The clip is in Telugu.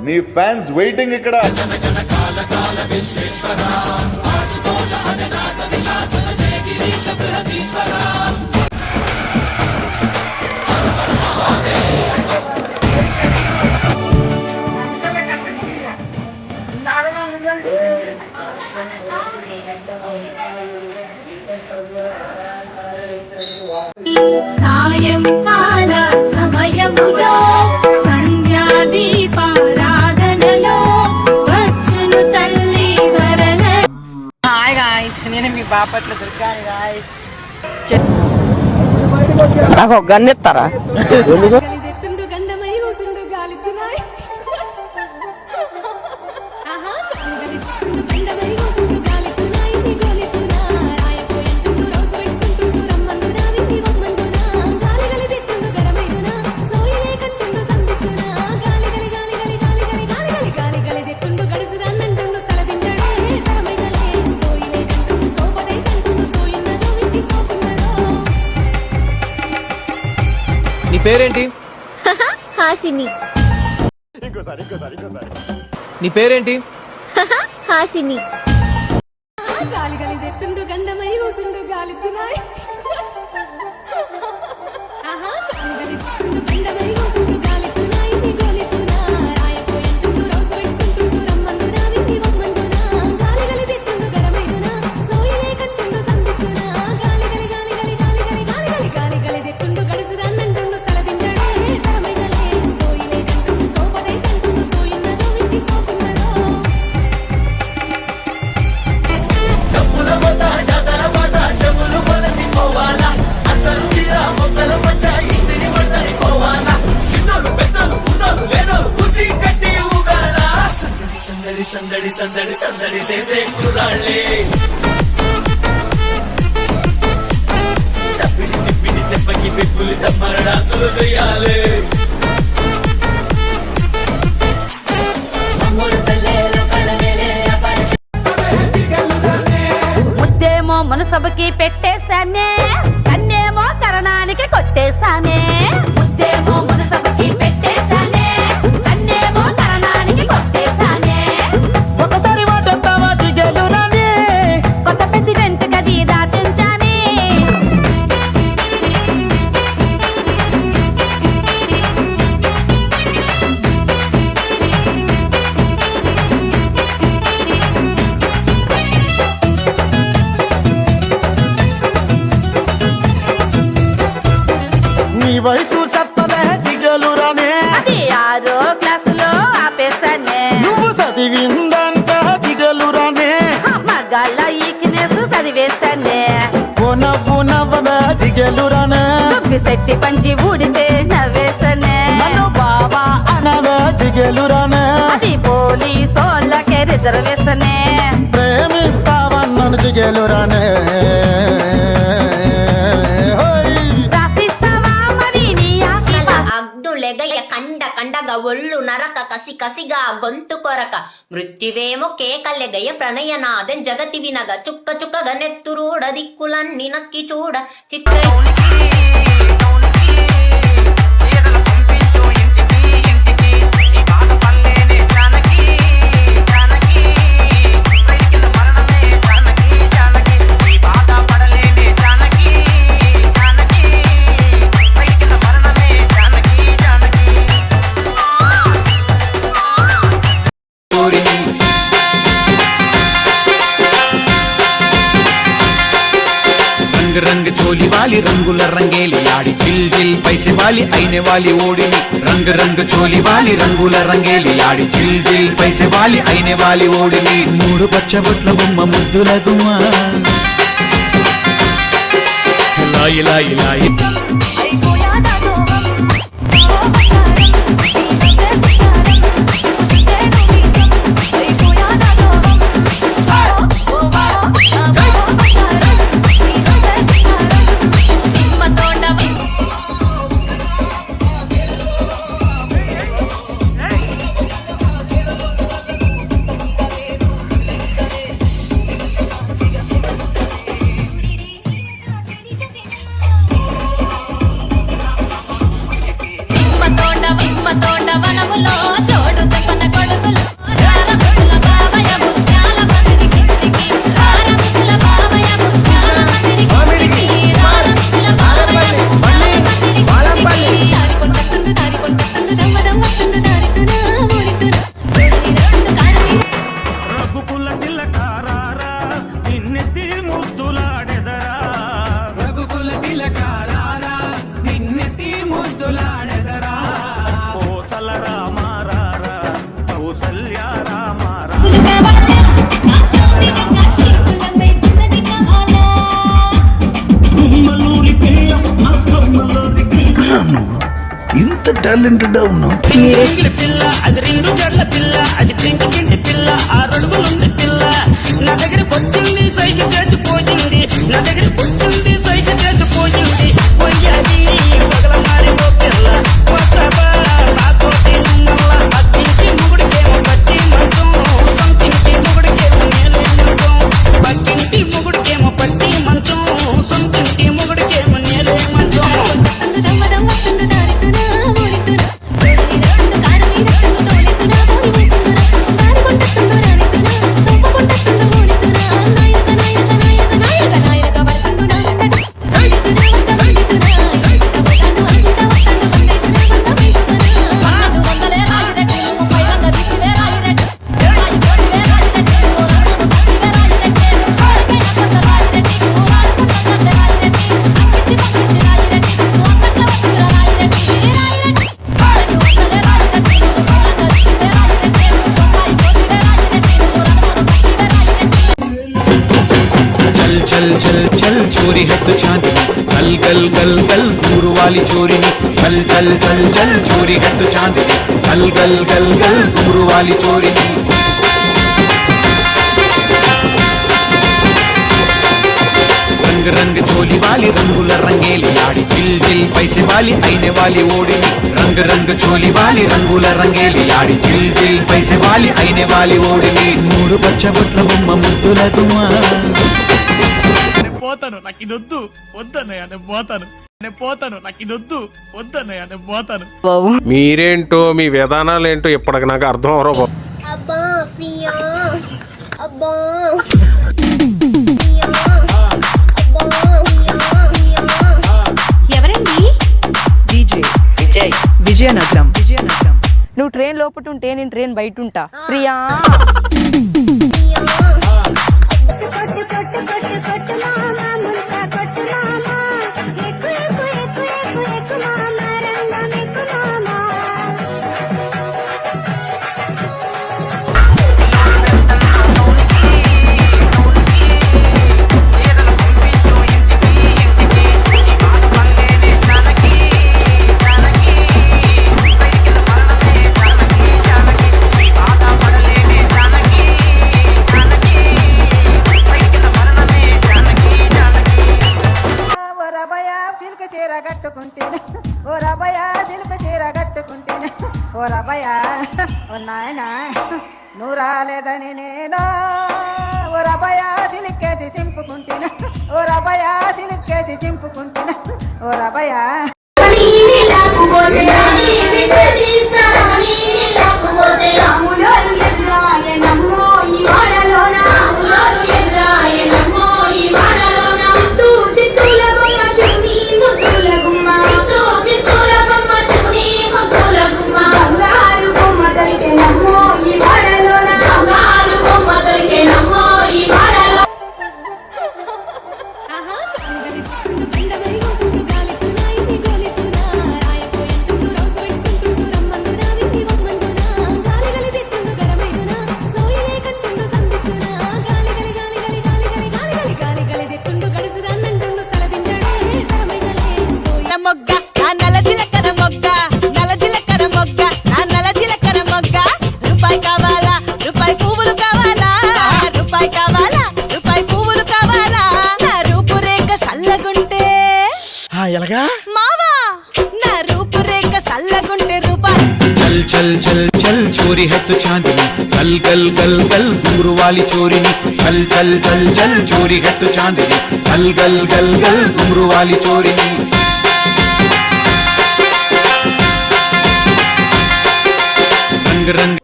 నీ ఫ్యాన్స్ వెయిటింగ్ ఇక్కడ. సాయంకాల సమయములో సంధ్యాదీపారాధనలో వచ్చును తల్లి వరల. హాయ్ గాయ్స్, నేను మీ బాపట్ల దుర్గాని గాయ్స్. నాకు ఒక గన్ ఇస్తారా? గలిజెత్తుండు గంధమై ఊసుండు గాలితున్నాయి. ఆహా గలిజెత్తుండు గంధమై ఊసుండు గాలితున్నాయి. గోలితునా రాయపోయంటుండు రౌస్ పెట్టుకుంటుండు రమ్మందునా విని వమ్మందునా గాలి గలిజెత్తుండు గడమైదునా సోయిలే కత్తుండు సందిక్కునా గాలి గలి గాలి గలి గాలి గలి గాలి గలి గాలి గలిజెత్తుండు గడుసురాన్నంటుండు తలదిండడే తరమైదలే సోయిలే కంటుండు సోపదే కంటుండు సోయున్నదో వింటి సోకున్నదో. నీ పేరేంటి? హాసిని. నీ పేరేంటి? హాసిని. గాలి గలిజెత్తుండు గంధమై ఊసుండు గాలితున్నాయి. ఆహా గాలి గలిజెత్తుండు గంధమై ఊసుండు గాలితున్నాయి. గోలితునా రాయపోయంటుండు రౌస్ పెట్టుకుంటుండు రమ్మందునా విని వమ్మందునా గాలి గలిజెత్తుండు గడమైదునా సోయిలే కత్తుండు సందిక్కునా గాలి గలి గాలి గలి గాలి గలి గాలి గలి గాలి గలిజెత్తుండు గడుసురాన్నంటుండు తలదిండడే తరమైదలే సోయిలే కంటుండు సోపదే కంటుండు సోయున్నదో వింటి సోకున్నదో. సందడి సందడి సందడి చేసే కుర్రాళ్ళే తప్పిడి తిప్పిడి తెప్పకి పెప్పులు తమ్మర డాన్సులు చేయాలి. ముద్దేమో మనసభకి పెట్టేశానే, కన్నేమో కరణానికి కొట్టేశానే. ముద్దేమో మనసభకి పెట్టేశానే, కన్నేమో కరణానికి కొట్టేశానే. ఒకసారి వాటంతావా జిగేలురాని, కొత్త ప్రెసిడెంట్ గది దాచించానే. నీ వయసు సత్తలే జిగేలురాని. అది 6వ క్లాసులో ఆపేశానే. నువ్వు చదివిందంట జిగేలురాని. మగాళ్ళ ఈక్నెస్ చదివేశానే. నవ్వు నవ్వమే జిగేలురాని. శెట్టి పంచి ఊడితే నవ్వేశానే. నన్ను బాబా అనవే జిగేలురాని. అది పోలీసోళ్ళకే రిజర్వేషనే. ప్రేమిస్తావన్నాను జిగేలురాని. రాసిస్తావా మరి నీ ఆశ? అగ్దులెగయ కండ కండగ ఒళ్ళు నరక కసి కసిగా గొంతు కొరక మృత్యువేమో కేకలెగయ ప్రణయనాదెన్ జగతి వినగ చుక్క చుక్కగ నెత్తురూడ దిక్కులన్నీ నక్కి చూడ చిత్ర रंग रंग चोली वाली रंगुल रंगेली आड़ी चिल चिल पैसे वाली आईने वाली ओडिनी. रंग रंग चोली वाली रंगुल रंगेली आड़ी चिल चिल पैसे वाली आईने वाली ओडिनी. मूడు పచ్చబొట్ల బొమ్మ ముద్దుల గుమ్మ లాయి లాయి లాయి. టాలెంటెడ్ అవును. పిల్ల అది 2 జడ్ల పిల్ల అది పింక్ కిండి పిల్ల 6 అడుగులుంది పిల్ల నా దగ్గరికి వచ్చింది సైకి చేసిపోయింది నా దగ్గరికి వచ్చింది సైకి చేసిపోయింది పోయ్యాది పగల మారి ఓ పిల్ల వస్తావా నాతోటి నల్ల అత్తింటి ముగుడికేమో పట్టి మంచం సొంతింటి ముగుడికేమో నేలే మంచం పక్కింటి ముగుడికేమో పట్టి మంచం సొంతింటి ముగుడికేమో నేలే మంచం వస్తుంది దమ్మదం వస్తుంది దారితున్నా ఓడితున్నా రోడ్డు కారు మీద తోలితున్నా పోయి పోతున్నా దారి కొంటస్తుందో రానితున్నా తోపు కొంటస్తుందో ఓడితున్నా నాయక పడుతుండునా వందలే రాయిరెడ్డి 30 లంగ దిక్కివే రాయిరెడ్డి రాయిరెడ్డి రాయిరెడ్డి రాయిరెడ్డి పోరాడుకుంటుంది రాయిరెడ్డి అక్కిచ్చి పక్కిచ్చి రాయిరెడ్డి ఒక్కట్ల వస్తురా రాయిరెడ్డి రాయిరెడ్డి వందలే రాయిరెడ్డి 30 లంగ దిక్కివే రాయిరెడ్డి తొంభై కోటివే రాయిరెడ్డి పోరాడుకుంటుంది రాయిరెడ్డి चल चल चल चल चोरी है तो चांदनी गल गल गल गल घूर वाली चोरी नी चल चल चल चल चोरी है तो चांदनी गल गल गल गल घूर वाली चोरी नी रंग रंग चोली वाली रंगुला रंगेली आड़ी जिल जिल पैसे वाली आईने वाली ओढ़नी रंग रंग चोली वाली रंगुला रंगेली आड़ी जिल जिल पैसे वाली आईने वाली ओढ़नी मूడు పచ్చబొట్ల బొమ్మ ముద్దుల గుమ్మ పోతాను నాకు ఇది వద్దు వద్దన్నయ్య నేను పోతాను నాకు ఇది వద్దు వద్దన్నయ్య నేను పోతాను మీరేంటో మీ విధానాలు ఏంటో ఇప్పటికి నాకు అర్థం అవరో బాబు. అబ్బా ప్రియా అబ్బా ఎవరండి విజయనగరం నువ్వు ట్రైన్ లోపల ఉంటే నేను ట్రైన్ బయట ఉంటా ప్రియా ఓ రబయ సిల్క చీర కట్టుకుంటేనే ఓ రబయ ఓ నాయన నువ్వు రాలేదని నేను ఓ రబయ సిలికేసి సింపుకుంటేనే ఓ రబయ సిలికేసి సింపుకుంటేనే ఓ రబయ चल चल चल चोरी है तो चांदनी गल गल गल गल घूर वाली चोरी नी चल चल चल चल चोरी है तो चांदनी गल गल गल गल घूर वाली चोरी नी रंग रंग